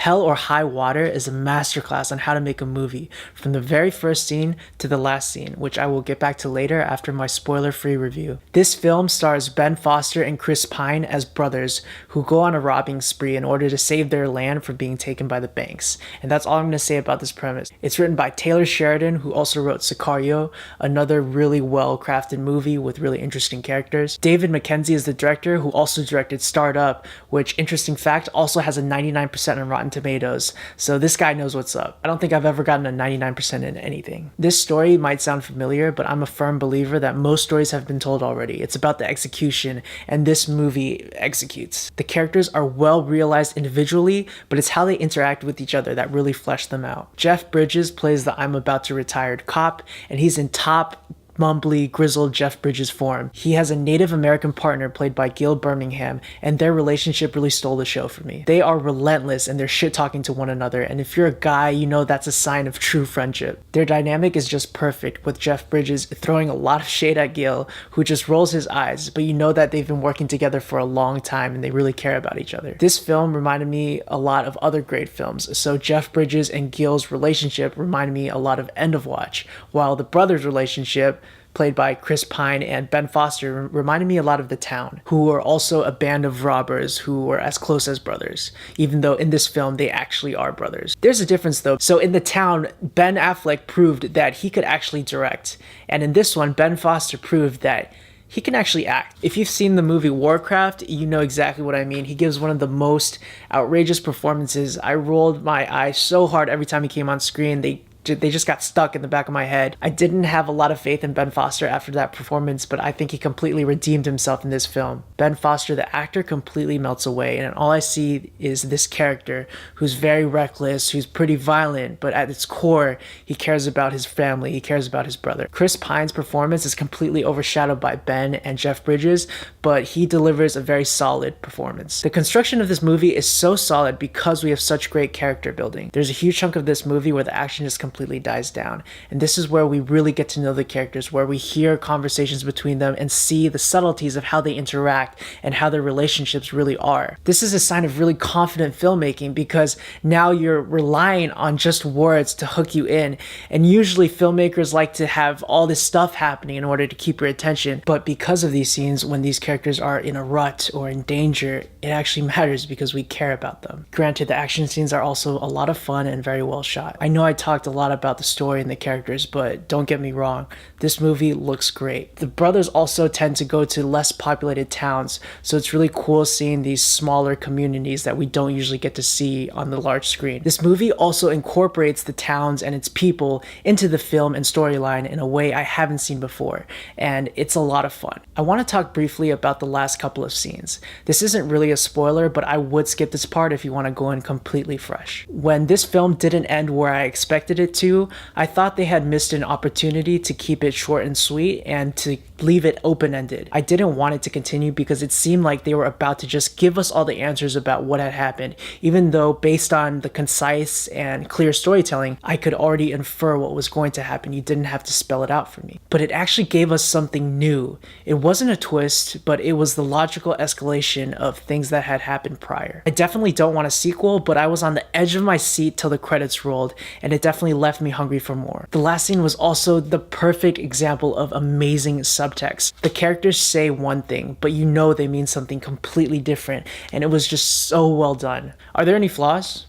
Hell or High Water is a masterclass on how to make a movie, from the very first scene to the last scene, which I will get back to later after my spoiler-free review. This film stars Ben Foster and Chris Pine as brothers who go on a robbing spree in order to save their land from being taken by the banks. And that's all I'm going to say about this premise. It's written by Taylor Sheridan, who also wrote Sicario, another really well-crafted movie with really interesting characters. David Mackenzie is the director, who also directed Startup, which, interesting fact, also has a 99% on Rotten Tomatoes. So this guy knows what's up. I don't think I've ever gotten a 99% in anything. This story might sound familiar, but I'm a firm believer that most stories have been told already. It's about the execution, and this movie executes. The characters are well realized individually, but it's how they interact with each other that really flesh them out. Jeff Bridges plays the I'm about to retired cop, and he's in top mumbly, grizzled Jeff Bridges form. He has a Native American partner played by Gil Birmingham, and their relationship really stole the show for me. They are relentless and they're shit-talking to one another, and if you're a guy, you know that's a sign of true friendship. Their dynamic is just perfect, with Jeff Bridges throwing a lot of shade at Gil, who just rolls his eyes, but you know that they've been working together for a long time and they really care about each other. This film reminded me a lot of other great films, so Jeff Bridges and Gil's relationship reminded me a lot of End of Watch, while the brothers' relationship, played by Chris Pine and Ben Foster, reminded me a lot of The Town, who were also a band of robbers who were as close as brothers, even though in this film they actually are brothers. There's a difference though. So in The Town, Ben Affleck proved that he could actually direct, and in this one, Ben Foster proved that he can actually act. If you've seen the movie Warcraft, you know exactly what I mean. He gives one of the most outrageous performances. I rolled my eyes so hard every time he came on screen. They just got stuck in the back of my head. I didn't have a lot of faith in Ben Foster after that performance, but I think he completely redeemed himself in this film. Ben Foster, the actor, completely melts away, and all I see is this character who's very reckless, who's pretty violent, but at its core, he cares about his family, he cares about his brother. Chris Pine's performance is completely overshadowed by Ben and Jeff Bridges, but he delivers a very solid performance. The construction of this movie is so solid because we have such great character building. There's a huge chunk of this movie where the action is completely dies down, and this is where we really get to know the characters, where we hear conversations between them and see the subtleties of how they interact and how their relationships really are. This is a sign of really confident filmmaking, because now you're relying on just words to hook you in, and usually filmmakers like to have all this stuff happening in order to keep your attention, but because of these scenes, when these characters are in a rut or in danger, it actually matters because we care about them. Granted, the action scenes are also a lot of fun and very well shot. I know I talked a lot about the story and the characters, but don't get me wrong, this movie looks great. The brothers also tend to go to less populated towns, so it's really cool seeing these smaller communities that we don't usually get to see on the large screen. This movie also incorporates the towns and its people into the film and storyline in a way I haven't seen before, and it's a lot of fun. I want to talk briefly about the last couple of scenes. This isn't really a spoiler, but I would skip this part if you want to go in completely fresh. When this film didn't end where I expected it to, I thought they had missed an opportunity to keep it short and sweet and to leave it open-ended. I didn't want it to continue because it seemed like they were about to just give us all the answers about what had happened, even though based on the concise and clear storytelling, I could already infer what was going to happen. You didn't have to spell it out for me. But it actually gave us something new. It wasn't a twist, but it was the logical escalation of things that had happened prior. I definitely don't want a sequel, but I was on the edge of my seat till the credits rolled, and it definitely left me hungry for more. The last scene was also the perfect example of amazing subtext. The characters say one thing, but you know they mean something completely different, and it was just so well done. Are there any flaws?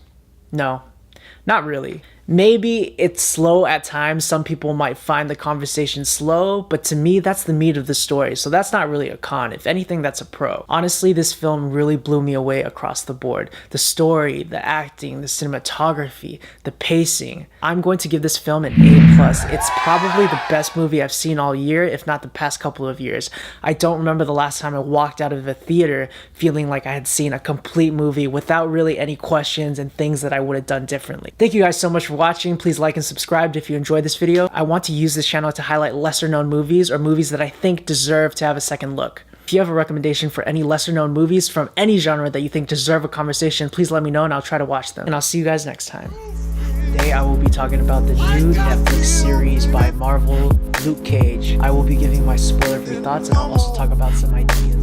No, not really. Maybe it's slow at times. Some people might find the conversation slow, but to me, that's the meat of the story. So that's not really a con. If anything, that's a pro. Honestly, this film really blew me away across the board. The story, the acting, the cinematography, the pacing. I'm going to give this film an A+. It's probably the best movie I've seen all year, if not the past couple of years. I don't remember the last time I walked out of a theater feeling like I had seen a complete movie without really any questions and things that I would have done differently. Thank you guys so much for watching. Please like and subscribe if you enjoyed this video. I want to use this channel to highlight lesser known movies or movies that I think deserve to have a second look. If you have a recommendation for any lesser known movies from any genre that you think deserve a conversation, please let me know and I'll try to watch them. And I'll see you guys next time. Today I will be talking about the new Netflix series by Marvel, Luke Cage. I will be giving my spoiler-free thoughts and I'll also talk about some ideas.